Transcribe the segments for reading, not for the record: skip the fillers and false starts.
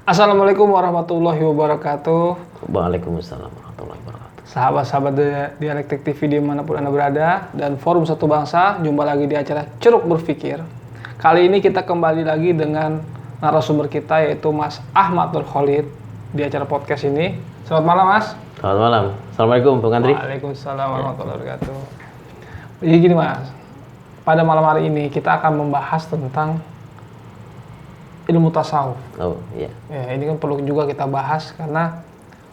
Assalamualaikum warahmatullahi wabarakatuh. Waalaikumsalam warahmatullahi wabarakatuh. Sahabat-sahabat Dialektik TV dimanapun Anda berada, dan Forum Satu Bangsa, jumpa lagi di acara Ceruk Berpikir. Kali ini kita kembali lagi dengan narasumber kita, yaitu Mas Ahmad Nur Khalid, di acara podcast ini. Selamat malam, Mas. Selamat malam. Assalamualaikum, Bung Andri. Waalaikumsalam warahmatullahi wabarakatuh. Jadi gini, Mas. Pada malam hari ini kita akan membahas tentang ilmu tasawuf. Oh iya. Ya, ini kan perlu juga kita bahas karena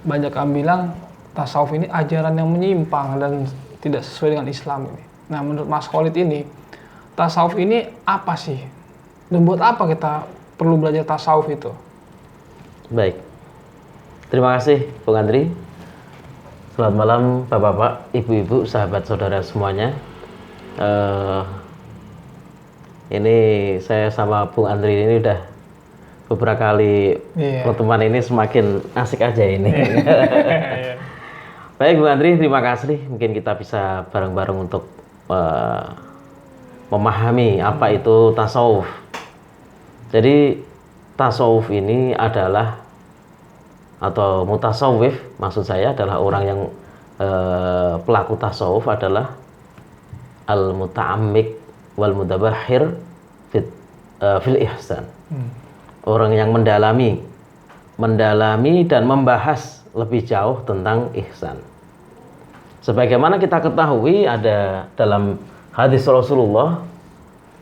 banyak yang bilang tasawuf ini ajaran yang menyimpang dan tidak sesuai dengan Islam ini. Nah, menurut Mas Khalid ini, tasawuf ini apa sih? Dan buat apa kita perlu belajar tasawuf itu? Baik. Terima kasih, Bung Andri. Selamat malam, Bapak-bapak, Ibu-ibu, sahabat saudara semuanya. Ini saya sama Bung Andri ini udah beberapa kali pertemuan ini semakin asik aja ini. Baik, Bung Andri, terima kasih. Mungkin kita bisa bareng-bareng untuk memahami apa itu tasawuf. Jadi tasawuf ini adalah, atau mutasawwif maksud saya adalah orang yang pelaku tasawuf adalah al-muta'ammik wal mudabahir fil ihsan. Orang yang mendalami dan membahas lebih jauh tentang ihsan. Sebagaimana kita ketahui ada dalam hadis Rasulullah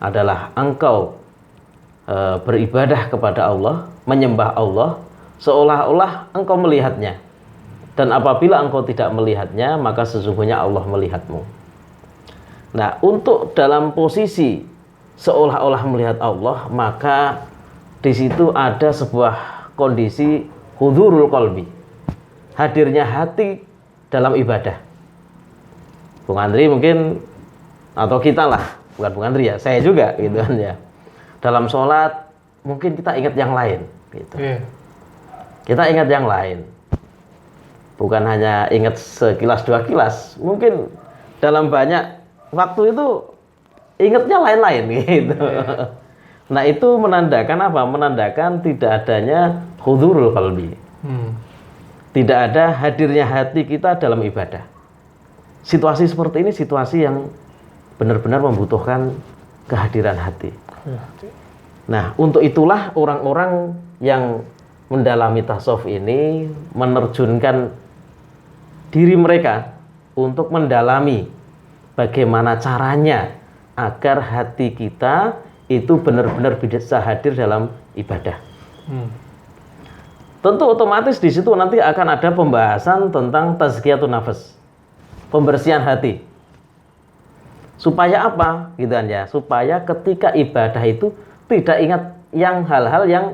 adalah engkau beribadah kepada Allah, menyembah Allah seolah-olah engkau melihatnya. Dan apabila engkau tidak melihatnya, maka sesungguhnya Allah melihatmu. Nah, untuk dalam posisi seolah-olah melihat Allah, maka di situ ada sebuah kondisi hudhurul qalbi, hadirnya hati dalam ibadah. Bung Andri mungkin, atau kita lah, bukan Bung Andri ya, saya juga gitu kan ya. Dalam sholat mungkin kita ingat yang lain gitu. Kita ingat yang lain, bukan hanya ingat sekilas dua kilas, mungkin dalam banyak waktu itu ingatnya lain-lain gitu. Nah, itu menandakan apa? Menandakan tidak adanya hudhurul qalbi. Tidak ada hadirnya hati kita dalam ibadah. Situasi seperti ini situasi yang benar-benar membutuhkan kehadiran hati. Nah, untuk itulah orang-orang yang mendalami tasawuf ini menerjunkan diri mereka untuk mendalami bagaimana caranya agar hati kita itu benar-benar bisa hadir dalam ibadah. Tentu otomatis di situ nanti akan ada pembahasan tentang tazkiyatun nafas, pembersihan hati. Supaya apa? Gitu kan ya. Supaya ketika ibadah itu tidak ingat yang hal-hal yang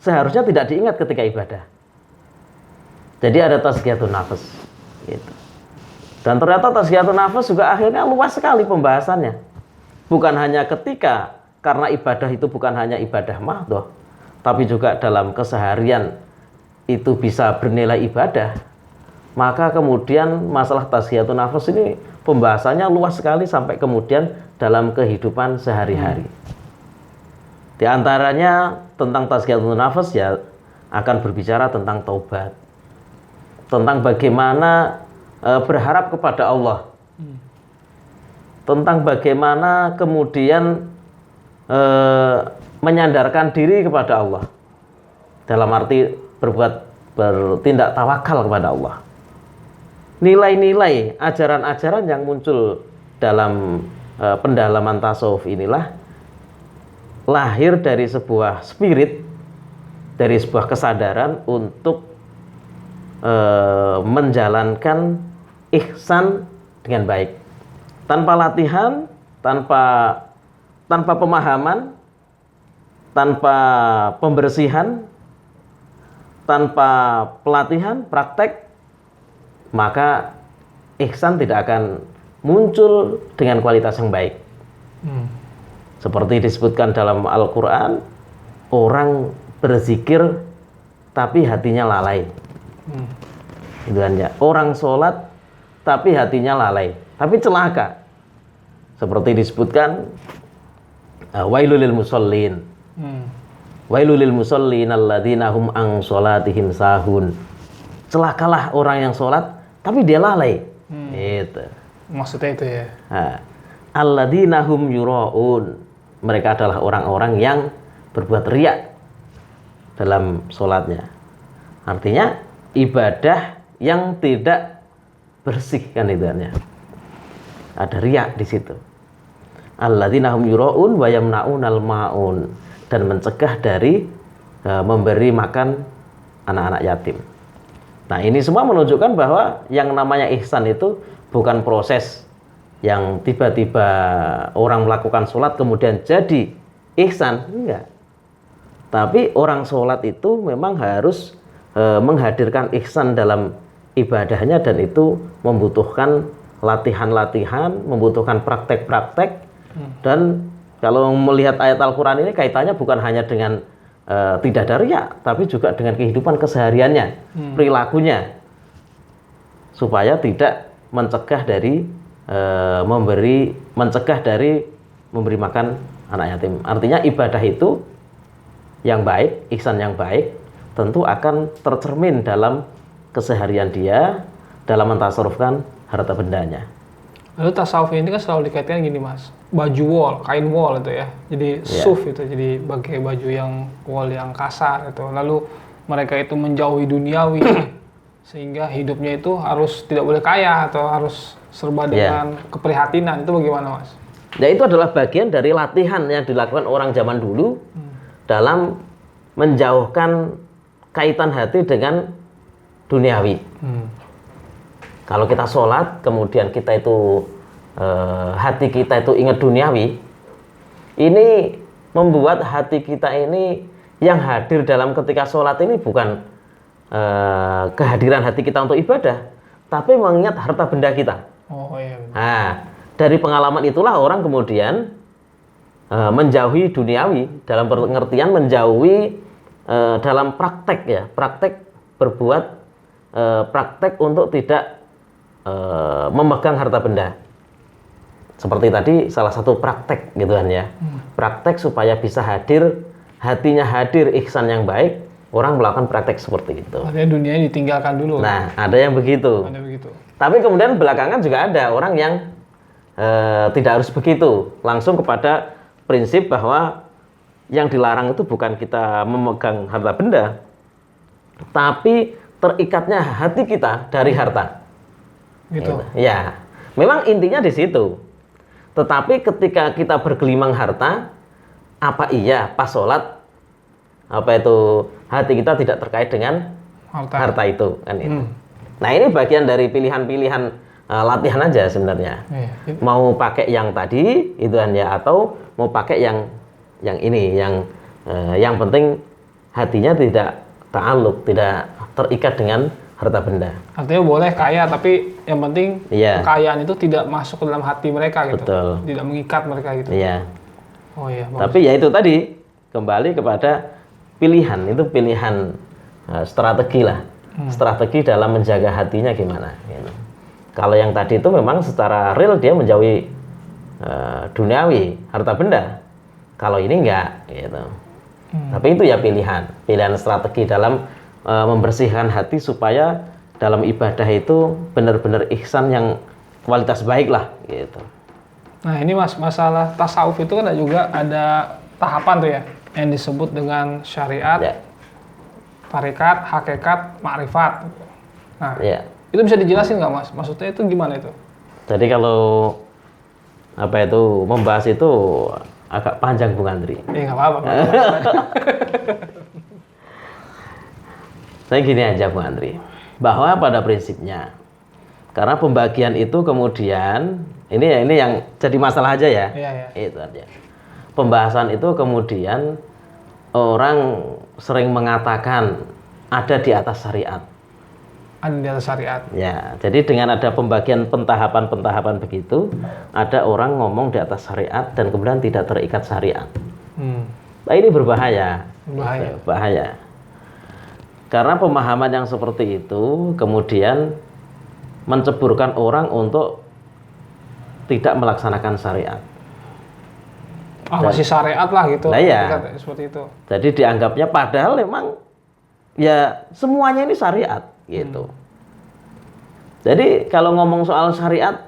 seharusnya tidak diingat ketika ibadah. Jadi ada tazkiyatun nafas gitu. Dan ternyata tazkiyatun nafas juga akhirnya luas sekali pembahasannya. Bukan hanya ketika, karena ibadah itu bukan hanya ibadah mahdhah, tapi juga dalam keseharian itu bisa bernilai ibadah. Maka kemudian masalah tazkiyatun nafas ini pembahasannya luas sekali sampai kemudian dalam kehidupan sehari-hari. Di antaranya tentang tazkiyatun nafas ya akan berbicara tentang taubat. Tentang bagaimana berharap kepada Allah. Tentang bagaimana kemudian menyandarkan diri kepada Allah, dalam arti bertindak tawakal kepada Allah. Nilai-nilai ajaran-ajaran yang muncul dalam pendalaman tasawuf inilah lahir dari sebuah spirit, dari sebuah kesadaran untuk menjalankan ihsan dengan baik, tanpa latihan, tanpa pemahaman, tanpa pembersihan, tanpa pelatihan, praktek, maka ihsan tidak akan muncul dengan kualitas yang baik. Seperti disebutkan dalam Al-Quran, orang berzikir tapi hatinya lalai. Gitu kan ya. Orang sholat tapi hatinya lalai, tapi celaka. Seperti disebutkan wailul lil musallin. Wailul lil musallin alladzina hum an sholatihim sahun. Celakalah orang yang sholat tapi dia lalai. Itu. Maksudnya itu ya. Nah, alladzina hum yuraun. Mereka adalah orang-orang yang berbuat riya dalam sholatnya. Artinya ibadah yang tidak bersih kan itu artinya. Ada riya di situ. Alladzina hum yuraun wa yamnaunal maun, dan mencegah dari memberi makan anak-anak yatim. Nah, ini semua menunjukkan bahwa yang namanya ihsan itu bukan proses yang tiba-tiba orang melakukan sholat kemudian jadi ihsan, enggak. Tapi orang sholat itu memang harus menghadirkan ihsan dalam ibadahnya, dan itu membutuhkan latihan-latihan, membutuhkan praktek-praktek. Dan kalau melihat ayat Al-Quran ini kaitannya bukan hanya dengan tidak ada riya, tapi juga dengan kehidupan kesehariannya, perilakunya, supaya tidak mencegah dari memberi makan anak yatim. Artinya ibadah itu yang baik, ihsan yang baik, tentu akan tercermin dalam keseharian dia, dalam mentasarufkan harta bendanya. Lalu tasawuf ini kan selalu dikaitkan gini mas, baju wol, kain wol itu ya, jadi suf itu, jadi pakai baju yang wol yang kasar itu. Lalu mereka itu menjauhi duniawi, sehingga hidupnya itu harus tidak boleh kaya atau harus serba dengan keprihatinan. Itu bagaimana mas? Ya, itu adalah bagian dari latihan yang dilakukan orang zaman dulu dalam menjauhkan kaitan hati dengan duniawi. Kalau kita sholat, kemudian kita itu hati kita itu ingat duniawi, ini membuat hati kita ini yang hadir dalam ketika sholat ini bukan kehadiran hati kita untuk ibadah, tapi mengingat harta benda kita. Oh iya. Nah, dari pengalaman itulah orang kemudian menjauhi duniawi, dalam pengertian menjauhi dalam praktek ya, praktek berbuat, praktek untuk tidak memegang harta benda. Seperti tadi salah satu praktek gitu kan ya. Praktek supaya bisa hadir, hatinya hadir ihsan yang baik, orang melakukan praktek seperti itu. Artinya dunianya ditinggalkan dulu. Nah, ada yang begitu. Ada begitu. Tapi kemudian belakangan juga ada orang yang tidak harus begitu. Langsung kepada prinsip bahwa yang dilarang itu bukan kita memegang harta benda, tapi terikatnya hati kita dari harta. Gitu. Ya, memang intinya di situ. Tetapi ketika kita bergelimang harta, apa iya pas sholat, apa itu hati kita tidak terkait dengan harta itu kan itu. Nah, ini bagian dari pilihan-pilihan latihan aja sebenarnya. Mau pakai yang tadi itu kan ya, atau mau pakai yang ini, yang penting hatinya tidak ta'alluq, tidak terikat dengan harta benda. Artinya boleh kaya, tapi yang penting kekayaan itu tidak masuk ke dalam hati mereka gitu. Betul. Tidak mengikat mereka gitu. Iya. Oh iya. Bagus. Tapi ya itu tadi kembali kepada pilihan, itu pilihan strategi lah. Strategi dalam menjaga hatinya gimana. Gitu. Kalau yang tadi itu memang secara real dia menjauhi duniawi, harta benda. Kalau ini enggak gitu. Tapi itu ya pilihan strategi dalam membersihkan hati supaya dalam ibadah itu benar-benar ihsan yang kualitas baik lah gitu. Nah ini mas, masalah tasawuf itu kan juga ada tahapan tuh ya, yang disebut dengan syariat, tarekat, hakikat, ma'rifat. Nah itu bisa dijelasin nggak mas? Maksudnya itu gimana itu? Jadi kalau apa itu membahas itu agak panjang Bung Andri. Nggak apa-apa. Saya gini aja Bung Andri, bahwa pada prinsipnya, karena pembagian itu kemudian ini yang jadi masalah aja ya. Itu aja. Pembahasan itu kemudian orang sering mengatakan ada di atas syariat. Ada di atas syariat. Ya, jadi dengan ada pembagian pentahapan begitu, ada orang ngomong di atas syariat dan kemudian tidak terikat syariat. Nah, ini berbahaya. Bahaya. Karena pemahaman yang seperti itu kemudian menceburkan orang untuk tidak melaksanakan syariat. Masih syariat lah gitu. Nah, iya. Seperti itu. Jadi dianggapnya padahal memang ya semuanya ini syariat gitu. Jadi kalau ngomong soal syariat,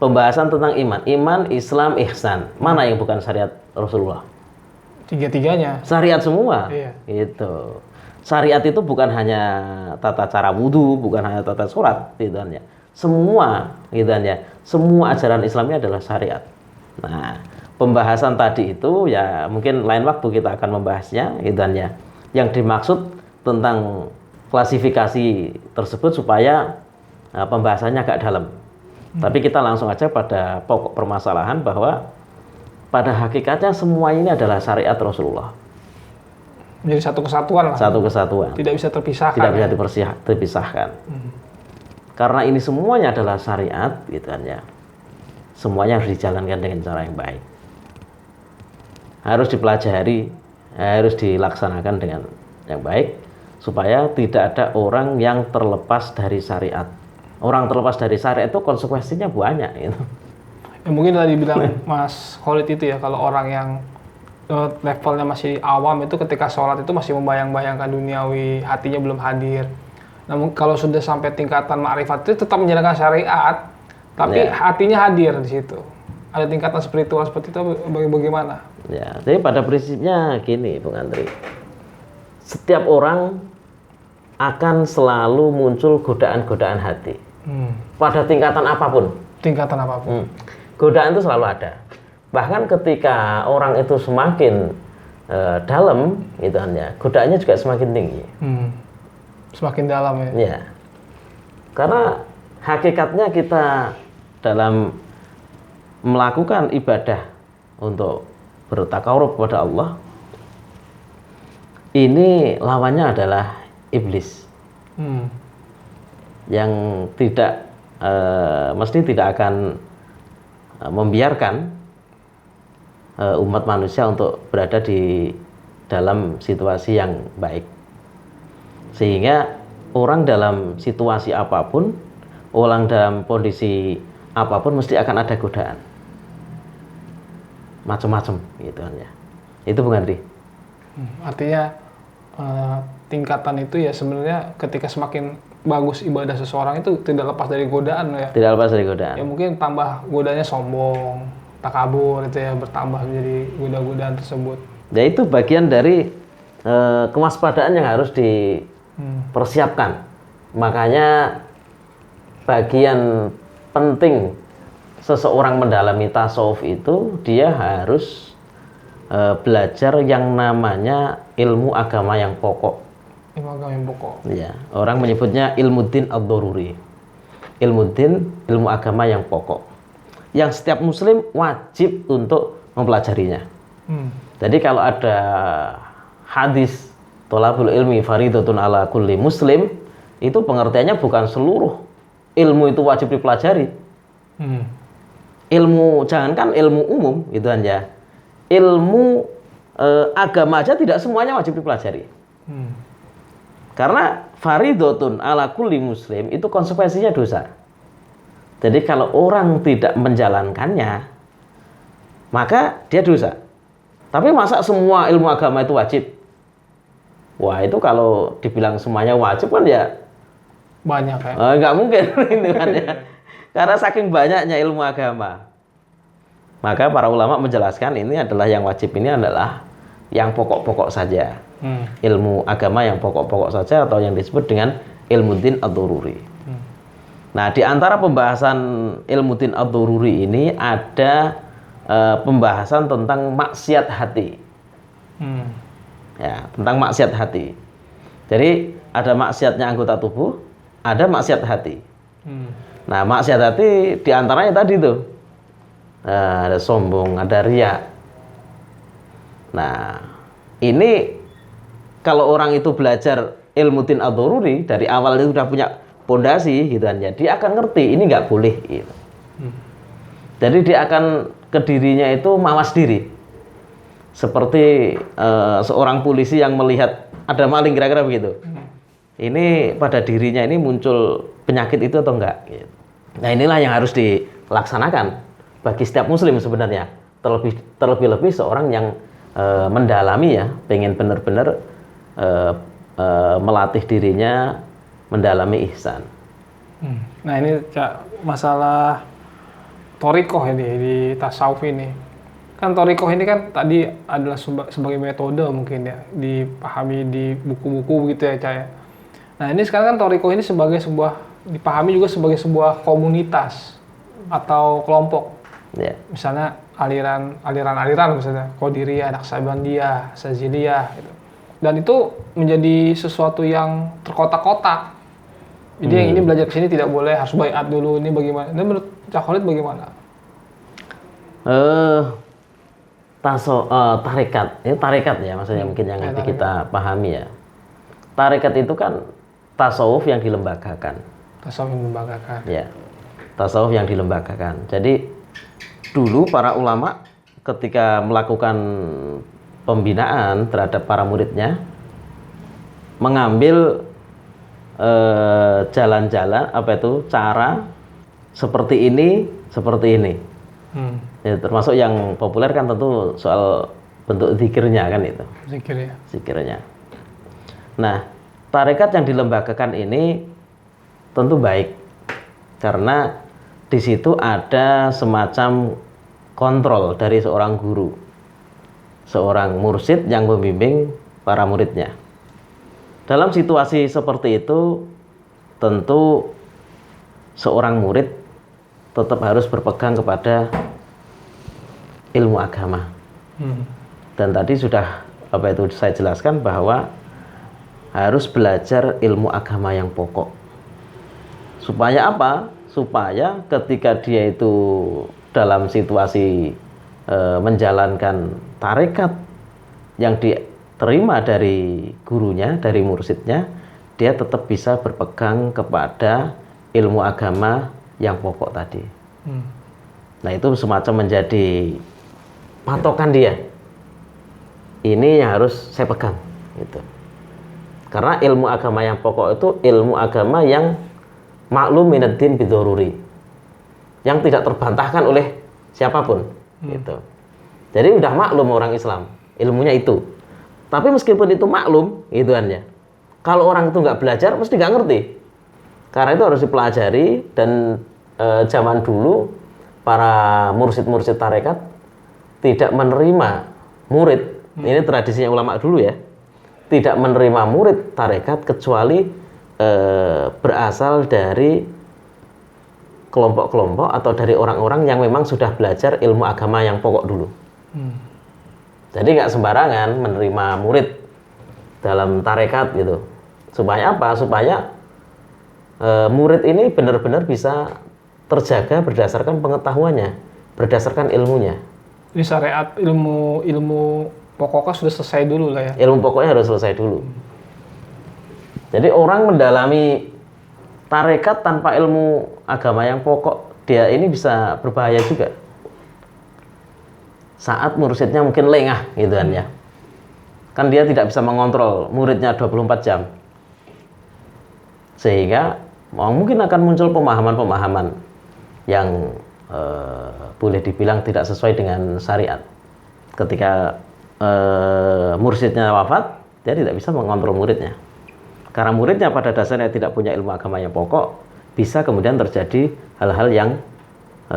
pembahasan tentang iman, Islam, ihsan, mana yang bukan syariat Rasulullah? Tiga-tiganya. Syariat semua. Iya. Gitu. Syariat itu bukan hanya tata cara wudhu, bukan hanya tata sholat, gitu kan ya. Semua, gitu kan ya. Semua ajaran Islamnya adalah syariat. Nah, pembahasan tadi itu ya mungkin lain waktu kita akan membahasnya, gitu kan ya. Yang dimaksud tentang klasifikasi tersebut supaya pembahasannya agak dalam. Tapi kita langsung aja pada pokok permasalahan bahwa pada hakikatnya semua ini adalah syariat Rasulullah. Menjadi satu kesatuan lah. Satu kesatuan. Tidak bisa terpisahkan. Tidak bisa terpisahkan. Karena ini semuanya adalah syariat, gitu kan ya. Semuanya harus dijalankan dengan cara yang baik. Harus dipelajari, harus dilaksanakan dengan yang baik supaya tidak ada orang yang terlepas dari syariat. Orang terlepas dari syariat itu konsekuensinya banyak gitu. Ya, mungkin tadi bilang Mas Khalid itu ya, kalau orang yang levelnya masih awam itu ketika sholat itu masih membayang-bayangkan duniawi, hatinya belum hadir. Namun kalau sudah sampai tingkatan ma'rifat itu tetap menjalankan syariat, tapi hatinya hadir di situ. Ada tingkatan spiritual seperti itu bagaimana? Ya, jadi pada prinsipnya gini, Bung Andri. Setiap orang akan selalu muncul godaan-godaan hati. Pada tingkatan apapun. Tingkatan apapun. Godaan itu selalu ada. Bahkan ketika orang itu semakin dalam, gitu kan ya, godaannya juga semakin tinggi. Semakin dalam ya. Ya. Karena hakikatnya kita dalam melakukan ibadah untuk bertakarub kepada Allah, ini lawannya adalah iblis. Yang tidak mesti tidak akan membiarkan umat manusia untuk berada di dalam situasi yang baik. Sehingga orang dalam situasi apapun, orang dalam kondisi apapun mesti akan ada godaan. Macam-macam gitu kan ya. Itu Bung Andri. Artinya tingkatan itu ya sebenarnya ketika semakin bagus ibadah seseorang itu tidak lepas dari godaan ya. Tidak lepas dari godaan. Ya mungkin tambah godanya sombong, takabur itu ya, bertambah menjadi goda-godaan tersebut. Ya itu bagian dari kewaspadaan yang harus dipersiapkan. Makanya bagian penting seseorang mendalami tasawuf itu dia harus belajar yang namanya ilmu agama yang pokok. Ilmu agama yang pokok. Ya, orang menyebutnya ilmu din ad-daruri. Ilmu din, ilmu agama yang pokok. Yang setiap muslim wajib untuk mempelajarinya. Jadi kalau ada hadis thalabul ilmi faridatun ala kulli muslim, itu pengertiannya bukan seluruh ilmu itu wajib dipelajari. Ilmu, jangankan ilmu umum gitu aja. Ilmu agama aja tidak semuanya wajib dipelajari. Karena faridatun ala kulli muslim itu konsekuensinya dosa. Jadi kalau orang tidak menjalankannya, maka dia dosa. Tapi masa semua ilmu agama itu wajib? Wah, itu kalau dibilang semuanya wajib kan ya banyak ya. Nggak mungkin itu kan ya. Karena saking banyaknya ilmu agama. Maka para ulama menjelaskan ini adalah yang wajib ini adalah yang pokok-pokok saja. Ilmu agama yang pokok-pokok saja atau yang disebut dengan ilmu din ad-daruri. Nah, di antara pembahasan ilmu din ad-daruri ini ada pembahasan tentang maksiat hati. Ya, tentang maksiat hati. Jadi ada maksiatnya anggota tubuh, ada maksiat hati. Nah, maksiat hati diantaranya tadi tuh ada sombong, ada riya. Nah, ini kalau orang itu belajar ilmu din ad-daruri dari awal itu sudah punya pondasi gitu kan ya, dia akan ngerti ini nggak boleh gitu. Jadi dia akan ke dirinya itu mawas diri. Seperti seorang polisi yang melihat ada maling kira-kira begitu. Ini pada dirinya ini muncul penyakit itu atau enggak gitu. Nah, inilah yang harus dilaksanakan bagi setiap muslim sebenarnya. terlebih seorang yang mendalami ya, pengen benar-benar melatih dirinya mendalami ihsan. Nah ini Cak, masalah thoriqoh ini di tasawuf ini. Kan thoriqoh ini kan tadi adalah sebagai metode mungkin ya, dipahami di buku-buku begitu ya Cak ya. Nah ini sekarang kan thoriqoh ini dipahami juga sebagai sebuah komunitas atau kelompok. Ya. Misalnya aliran misalnya Qadiriyah, Naqsabandiyah, Saziliyah gitu. Dan itu menjadi sesuatu yang terkotak-kotak. Jadi yang ini belajar ke sini tidak boleh, harus baiat dulu. Ini bagaimana? Dan menurut Cak Khalid bagaimana? Tarekat ya maksudnya mungkin yang nanti kita pahami ya. Tarekat itu kan tasawuf yang dilembagakan. Tasawuf yang dilembagakan. Ya, tasawuf yang dilembagakan. Jadi dulu para ulama ketika melakukan pembinaan terhadap para muridnya, mengambil jalan-jalan cara seperti ini. Ya, termasuk yang populer kan tentu soal bentuk zikirnya kan itu. Zikirnya. Nah, tarekat yang dilembagakan ini tentu baik karena di situ ada semacam kontrol dari seorang guru, seorang mursyid yang membimbing para muridnya. Dalam situasi seperti itu, tentu seorang murid tetap harus berpegang kepada ilmu agama. Dan tadi sudah saya jelaskan bahwa harus belajar ilmu agama yang pokok. Supaya apa? Supaya ketika dia itu dalam situasi menjalankan tarekat yang diterima dari gurunya, dari mursyidnya, dia tetap bisa berpegang kepada ilmu agama yang pokok tadi. Nah itu semacam menjadi patokan dia. Ini yang harus saya pegang. Gitu. Karena ilmu agama yang pokok itu ilmu agama yang maklum minaddin bidoruri, yang tidak terbantahkan oleh siapapun. Gitu. Jadi udah maklum orang Islam, ilmunya itu. Tapi meskipun itu maklum, gitu kan ya. Kalau orang itu nggak belajar, mesti nggak ngerti. Karena itu harus dipelajari dan zaman dulu para mursyid-mursyid tarekat tidak menerima murid. Ini tradisinya ulama dulu ya. Tidak menerima murid tarekat kecuali berasal dari kelompok-kelompok atau dari orang-orang yang memang sudah belajar ilmu agama yang pokok dulu. Jadi nggak sembarangan menerima murid dalam tarekat gitu. Supaya apa? Supaya murid ini benar-benar bisa terjaga berdasarkan pengetahuannya, berdasarkan ilmunya. Ini syariat ilmu pokoknya sudah selesai dulu lah ya. Ilmu pokoknya harus selesai dulu. Jadi orang mendalami tarekat tanpa ilmu agama yang pokok, dia ini bisa berbahaya juga. Saat mursyidnya mungkin lengah gitu kan ya. Kan dia tidak bisa mengontrol muridnya 24 jam. Sehingga mungkin akan muncul pemahaman-pemahaman yang boleh dibilang tidak sesuai dengan syariat. Ketika mursyidnya wafat, dia tidak bisa mengontrol muridnya. Karena muridnya pada dasarnya tidak punya ilmu agama yang pokok, bisa kemudian terjadi hal-hal yang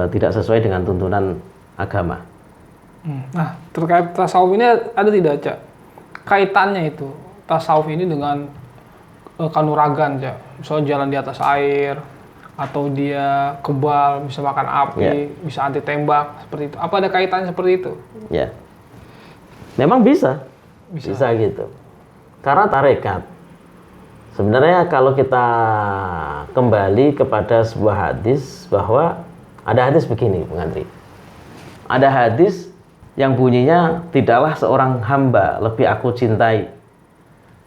tidak sesuai dengan tuntunan agama. Nah, terkait tasawuf ini ada tidak, Cak? Kaitannya itu, tasawuf ini dengan kanuragan, Cak. Misalnya jalan di atas air, atau dia kebal, bisa makan api, bisa anti tembak, seperti itu. Apa ada kaitannya seperti itu? Ya, memang bisa gitu. Karena tarekat, sebenarnya kalau kita kembali kepada sebuah hadis, bahwa ada hadis begini, Bung Andri. Ada hadis yang bunyinya, tidaklah seorang hamba lebih aku cintai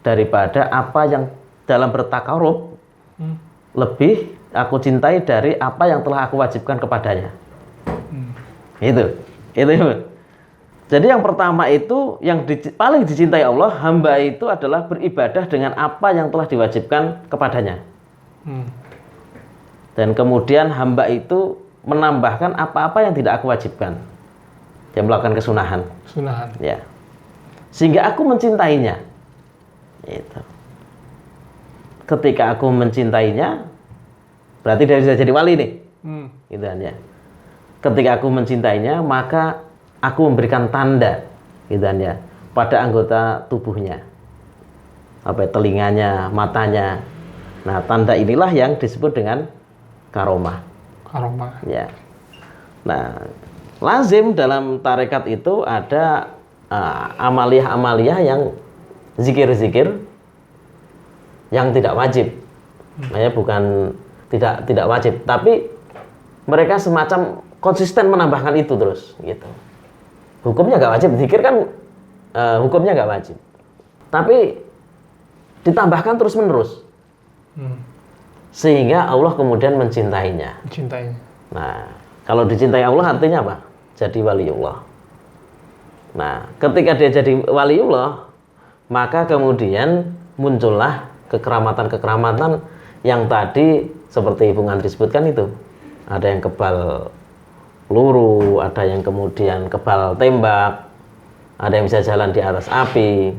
daripada apa yang dalam bertakarub, lebih aku cintai dari apa yang telah aku wajibkan kepadanya. Itu. Jadi yang pertama itu, yang paling dicintai Allah, hamba itu adalah beribadah dengan apa yang telah diwajibkan kepadanya. Dan kemudian hamba itu menambahkan apa-apa yang tidak aku wajibkan. Dia melakukan kesunahan. Sunahan. Ya. Sehingga aku mencintainya. Itu. Ketika aku mencintainya, berarti dia bisa jadi wali nih. Gitu kan ya. Ketika aku mencintainya, maka aku memberikan tanda, gitu kan ya, pada anggota tubuhnya. Apa ya, telinganya, matanya. Nah, tanda inilah yang disebut dengan karomah. Karomah. Ya. Nah, lazim dalam tarekat itu ada amaliyah-amaliyah yang zikir-zikir yang tidak wajib. Makanya bukan tidak wajib, tapi mereka semacam konsisten menambahkan itu terus gitu. Hukumnya nggak wajib, zikir kan hukumnya nggak wajib. Tapi ditambahkan terus-menerus. Sehingga Allah kemudian mencintainya. Mencintainya. Nah, kalau dicintai Allah artinya apa? Jadi waliullah. Nah, ketika dia jadi waliullah, maka kemudian muncullah kekeramatan-kekeramatan yang tadi seperti Bung Andri sebutkan itu. Ada yang kebal peluru, ada yang kemudian kebal tembak, ada yang bisa jalan di atas api,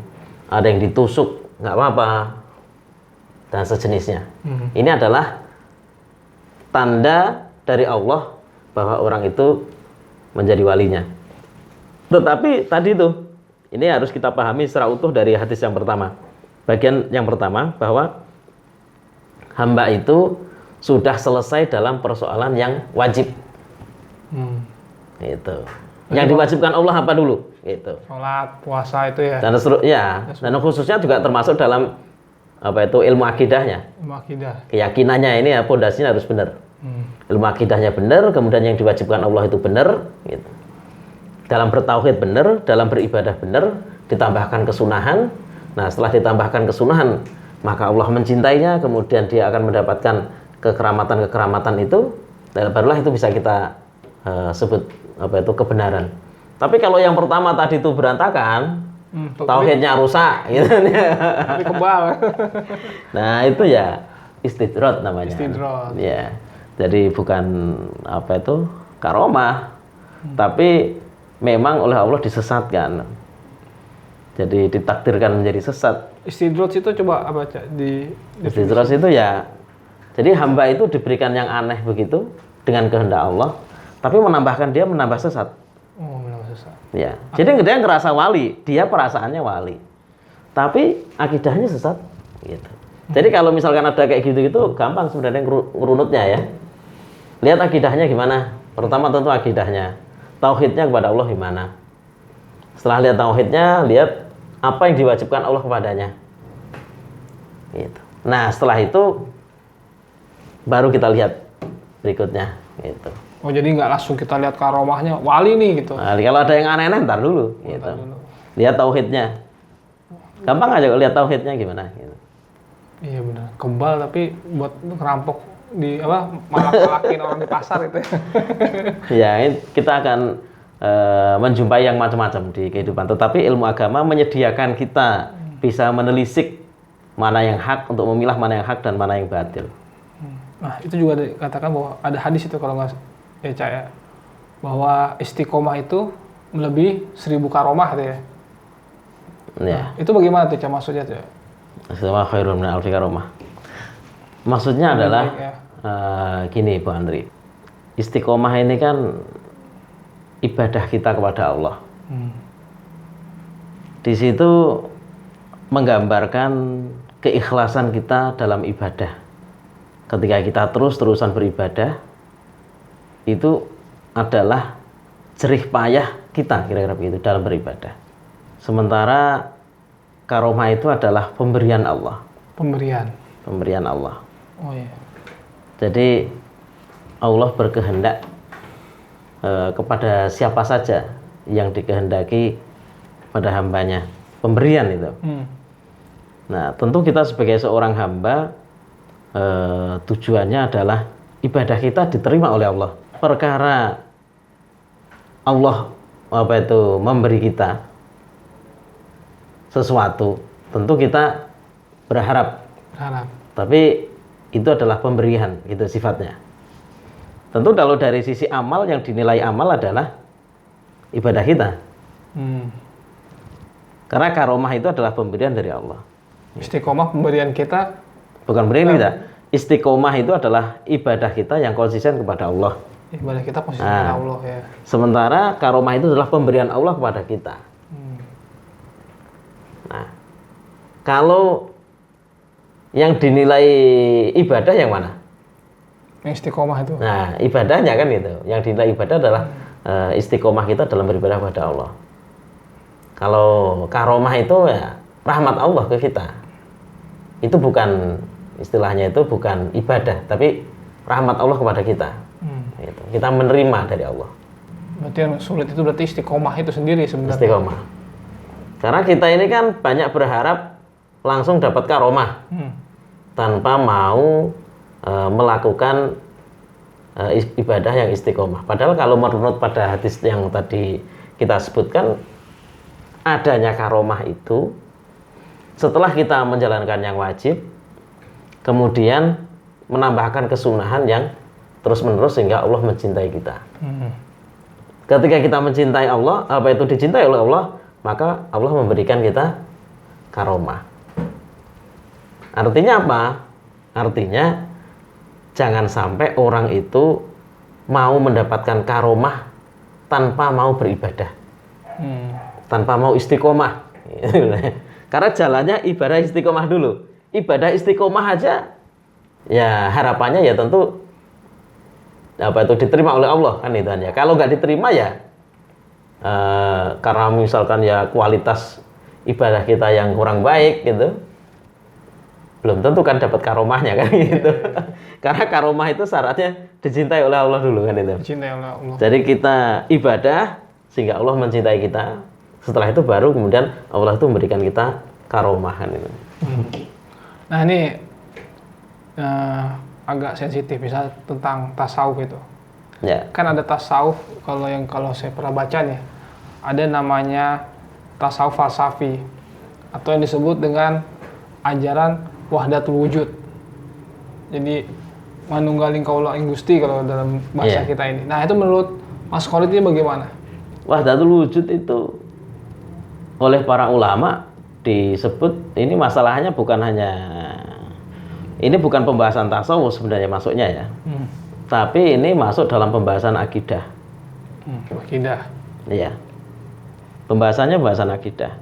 ada yang ditusuk nggak apa-apa, dan sejenisnya. Ini adalah tanda dari Allah bahwa orang itu menjadi walinya. Tetapi tadi tuh, ini harus kita pahami secara utuh dari hadis yang pertama. Bagian yang pertama bahwa hamba itu sudah selesai dalam persoalan yang wajib. Gitu. Yang diwajibkan Allah apa dulu? Gitu. Sholat, puasa itu ya. Dan khususnya juga termasuk dalam apa itu ilmu akidahnya. Ilmu akidah. Keyakinannya ini ya pondasinya harus benar. Ilmu akidahnya benar, kemudian yang diwajibkan Allah itu benar. Gitu. Dalam bertauhid benar, dalam beribadah benar, ditambahkan kesunahan. Nah, setelah ditambahkan kesunahan, maka Allah mencintainya, kemudian dia akan mendapatkan kekeramatan-kekeramatan itu, dan barulah itu bisa kita sebut apa itu kebenaran. Tapi kalau yang pertama tadi itu berantakan, tauhidnya rusak, gitu. Tapi kebal. Nah, itu ya istidrot namanya. Istidrot. Ya. Jadi bukan apa itu karomah, tapi memang oleh Allah disesatkan. Jadi ditakdirkan menjadi sesat. Istidrot itu coba apa Cak? Istidrot itu ya, jadi hamba itu diberikan yang aneh begitu dengan kehendak Allah, tapi dia menambah sesat. Oh, menambah sesat. Ya, jadi dia ngerasa wali, dia perasaannya wali, tapi akidahnya sesat. Gitu. Jadi kalau misalkan ada kayak gitu-gitu, gampang sebenarnya ngerunutnya ya. Lihat akidahnya gimana. Pertama tentu akidahnya, tauhidnya kepada Allah gimana. Setelah lihat tauhidnya, lihat apa yang diwajibkan Allah kepadanya. Gitu. Nah, setelah itu baru kita lihat berikutnya. Gitu. Oh, jadi nggak langsung kita lihat karomahnya wali nih gitu. Nah, kalau ada yang aneh-aneh, ntar dulu. Gitu. Lihat tauhidnya. Gampang aja lihat tauhidnya gimana. Gitu. Iya benar. Kebal tapi buat ngerampok di apa malak-malakin orang di pasar itu. Ya, kita akan menjumpai yang macam-macam di kehidupan. Tetapi ilmu agama menyediakan kita bisa menelisik mana yang hak untuk memilah mana yang hak dan mana yang batil. Nah, itu juga dikatakan bahwa ada hadis itu kalau nggak ya, bahwa istiqomah itu melebihi 1000 karomah gitu ya. Ya. Nah, itu bagaimana tuh maksudnya tuh? Sama khairun min alfi karomah. Maksudnya adalah ya. Gini Bu Andri. Istiqomah ini kan ibadah kita kepada Allah. Di situ menggambarkan keikhlasan kita dalam ibadah. Ketika kita terus-terusan beribadah, itu adalah jerih payah kita kira-kira begitu dalam beribadah. Sementara karomah itu adalah pemberian Allah. Pemberian Allah. Oh iya. Jadi Allah berkehendak kepada siapa saja yang dikehendaki pada hambanya. Pemberian itu. Nah, tentu kita sebagai seorang hamba tujuannya adalah ibadah kita diterima oleh Allah. Perkara Allah memberi kita sesuatu, tentu kita berharap. Tapi itu adalah pemberian, gitu sifatnya. Tentu kalau dari sisi amal, yang dinilai amal adalah ibadah kita. Hmm. Karena karomah itu adalah pemberian dari Allah. Istiqomah pemberian kita. Bukan pemberian kita. Istiqomah itu adalah ibadah kita yang konsisten kepada Allah. Ibadah kita posisi kepada Allah ya. Sementara karomah itu adalah pemberian Allah kepada kita. Nah, kalau yang dinilai ibadah yang mana? Yang istiqomah itu. Nah, ibadahnya kan itu. Yang dinilai ibadah adalah istiqomah kita dalam beribadah kepada Allah. Kalau karomah itu ya rahmat Allah ke kita. Itu bukan, istilahnya itu bukan ibadah, tapi rahmat Allah kepada kita. Gitu. Kita menerima dari Allah. Berarti yang sulit itu berarti istiqomah itu sendiri sebenarnya. Istiqomah. Karena kita ini kan banyak berharap langsung dapat karomah tanpa mau melakukan ibadah yang istiqomah. Padahal kalau menurut pada hadis yang tadi kita sebutkan, adanya karomah itu setelah kita menjalankan yang wajib, kemudian menambahkan kesunahan yang terus-menerus sehingga Allah mencintai kita. Ketika kita mencintai Allah, apa itu dicintai oleh Allah, maka Allah memberikan kita karomah. Artinya apa? Artinya jangan sampai orang itu mau mendapatkan karomah tanpa mau beribadah, tanpa mau istiqomah. Karena jalannya ibadah istiqomah dulu. Ibadah istiqomah aja, ya harapannya ya tentu apa itu diterima oleh Allah kan itu hanya. Kalau nggak diterima ya karena misalkan ya kualitas ibadah kita yang kurang baik gitu, belum tentu kan dapat karomahnya kan gitu. Karena karomah itu syaratnya dicintai oleh Allah dulu kan itu. Dicintai oleh Allah. Jadi kita ibadah sehingga Allah mencintai kita. Setelah itu baru kemudian Allah itu memberikan kita karomah kan itu. Nah ini agak sensitif, misalnya tentang tasawuf itu. Ya. Kan ada tasawuf kalau saya pernah baca nih, ada namanya tasawuf falsafi atau yang disebut dengan ajaran wahdatul wujud. Jadi manunggaling kaula ing Gusti kalau dalam bahasa kita ini. Nah, itu menurut Mas Khalid ini bagaimana? Wahdatul wujud itu oleh para ulama disebut, ini masalahnya bukan hanya, ini bukan pembahasan tasawuf sebenarnya masuknya ya. Tapi ini masuk dalam pembahasan akidah. Akidah. Iya. Pembahasannya pembahasan akidah.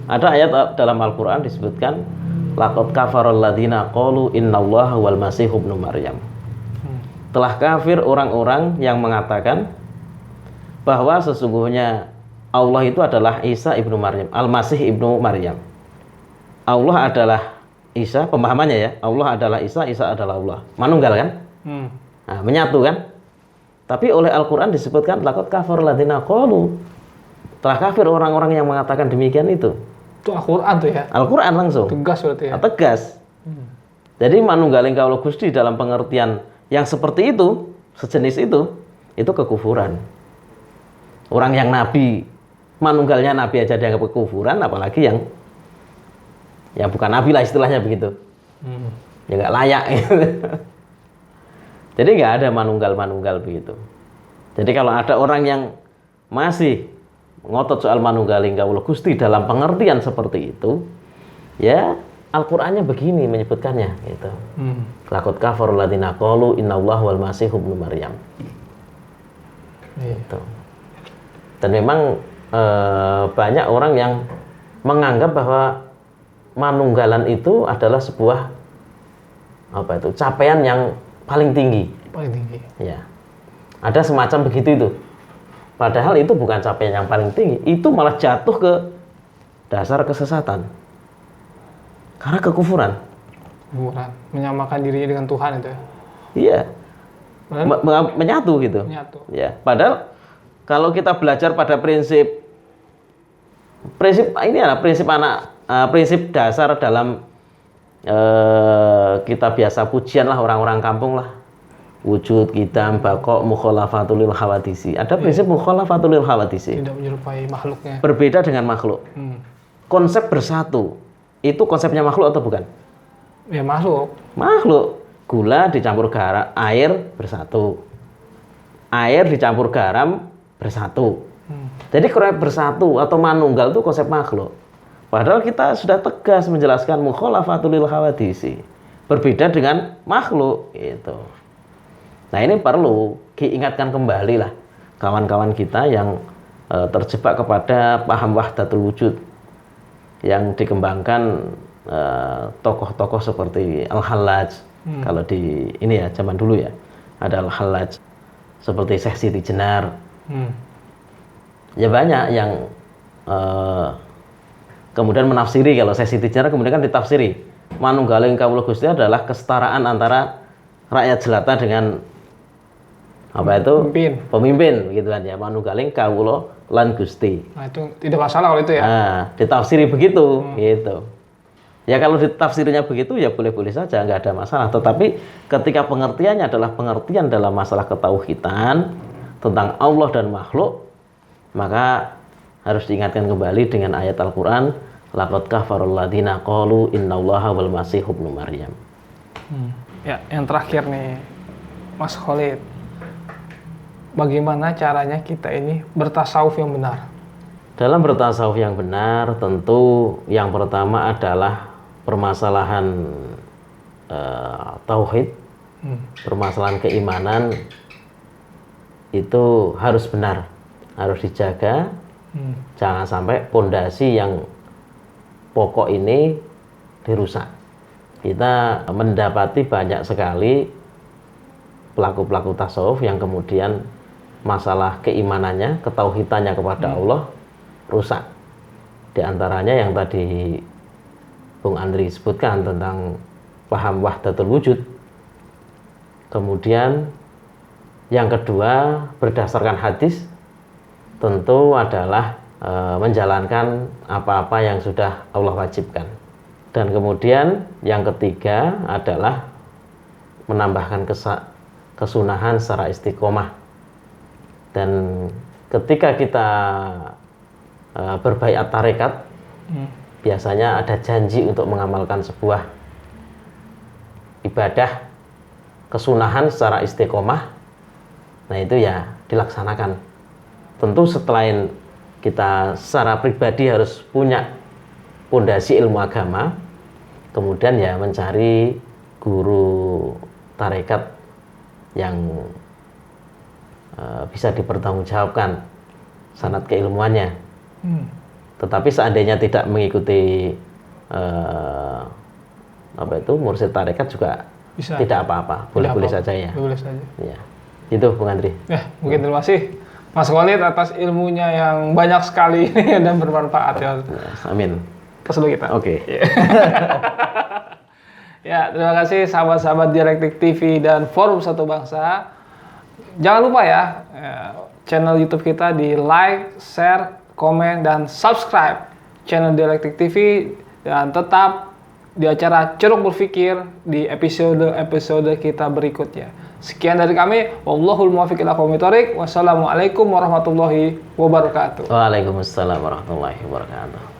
Ada ayat dalam Al-Qur'an disebutkan laqad kafaral ladzina qalu innallaha wal masih ibnu maryam. Telah kafir orang-orang yang mengatakan bahwa sesungguhnya Allah itu adalah Isa ibnu Maryam, Al-Masih ibnu Maryam. Allah adalah Isa, pemahamannya ya, Allah adalah Isa, Isa adalah Allah. Manunggal kan? Nah, menyatu kan? Tapi oleh Al-Quran disebutkan laqad kafarul ladzina qalu, telah kafir orang-orang yang mengatakan demikian itu. Itu Al-Quran tuh ya? Al-Quran langsung. Tegas berarti ya? Tegas. Jadi manunggaling kaula Gusti dalam pengertian yang seperti itu, sejenis itu kekufuran. Orang yang nabi, manunggalnya nabi aja dianggap kekufuran, apalagi yang bukan nabi lah istilahnya begitu. Ya nggak layak. Jadi nggak ada manunggal begitu. Jadi kalau ada orang yang masih ngotot soal manunggaling kaula Gusti dalam pengertian seperti itu, ya Al-Qur'annya begini menyebutkannya gitu. Laqad kafarul ladzina qalu innallaha wal masih ibnu maryam. Gitu. Dan memang banyak orang yang menganggap bahwa manunggalan itu adalah sebuah capaian yang paling tinggi. Paling tinggi. Ya. Ada semacam begitu itu. Padahal itu bukan capaian yang paling tinggi, itu malah jatuh ke dasar kesesatan. Karena kekufuran. Menyamakan dirinya dengan Tuhan itu ya. Iya. Menyatu gitu. Menyatu. Ya, padahal kalau kita belajar pada prinsip dasar dalam kita biasa pujian lah orang-orang kampung lah, wujud, qidam, baqa, mukhalafatul lil hawadisi. Ada prinsip mukhalafatul lil hawadisi. Tidak menyerupai makhluknya. Berbeda dengan makhluk. Konsep bersatu itu konsepnya makhluk atau bukan? Ya makhluk. Makhluk. Gula dicampur garam, air bersatu. Air dicampur garam bersatu. Jadi konsep bersatu atau manunggal itu konsep makhluk. Padahal kita sudah tegas menjelaskan mukhalafatul lil hawadisi. Berbeda dengan makhluk itu. Nah, ini perlu diingatkan kembali lah kawan-kawan kita yang terjebak kepada paham wahdatul wujud yang dikembangkan tokoh-tokoh seperti Al-Hallaj. Kalau di ini ya zaman dulu ya, ada Al-Hallaj seperti Syekh Siti Jenar. Ya banyak yang kemudian menafsiri, kalau Syekh Siti Jenar kemudian kan ditafsiri manunggaling kawula Gusti adalah kesetaraan antara rakyat jelata dengan apa itu pemimpin gitu kan ya, manunggaling kawula lan Gusti. Nah, itu tidak masalah kalau itu ya. Nah, ditafsiri begitu gitu. Ya kalau ditafsirnya begitu ya boleh-boleh saja, nggak ada masalah. Tetapi ketika pengertiannya adalah pengertian dalam masalah ketauhidan tentang Allah dan makhluk, maka harus diingatkan kembali dengan ayat Al-Quran, laqad kafarul ladzina qalu innallaha wal masih ibnu Maryam. Ya, yang terakhir nih, Mas Khalid. Bagaimana caranya kita ini bertasawuf yang benar? Dalam bertasawuf yang benar, tentu yang pertama adalah permasalahan tauhid, permasalahan keimanan itu harus benar, harus dijaga. Jangan sampai pondasi yang pokok ini dirusak. Kita mendapati banyak sekali pelaku-pelaku tasawuf yang kemudian masalah keimanannya, ketauhidannya kepada Allah rusak. Di antaranya yang tadi Bung Andri sebutkan tentang paham wahdatul wujud. Kemudian yang kedua, berdasarkan hadis tentu adalah menjalankan apa-apa yang sudah Allah wajibkan. Dan kemudian yang ketiga adalah menambahkan kesunahan secara istiqomah. Dan ketika kita berbaiat tarekat, biasanya ada janji untuk mengamalkan sebuah ibadah kesunahan secara istiqomah. Nah itu ya dilaksanakan. Tentu setelah kita secara pribadi harus punya pondasi ilmu agama, kemudian ya mencari guru tarekat yang bisa dipertanggungjawabkan sanad keilmuannya. Tetapi seandainya tidak mengikuti mursyid tarekat juga bisa. Tidak apa-apa, boleh-boleh saja ya. Boleh saja. Ya. Itu Bung Andri. Ya, mungkin terima kasih Mas Khalid atas ilmunya yang banyak sekali dan bermanfaat ya. Amin. Keseluruhan kita. Oke. Ya, terima kasih sahabat-sahabat Dialektik TV dan Forum Satu Bangsa. Jangan lupa ya, channel YouTube kita di like, share, komen, dan subscribe channel Dialektik TV, dan tetap di acara Ceruk Berpikir di episode kita berikutnya. Sekian dari kami. Wallahul muwaffiq ila aqwamit thoriq. Wassalamualaikum warahmatullahi wabarakatuh. Waalaikumsalam warahmatullahi wabarakatuh.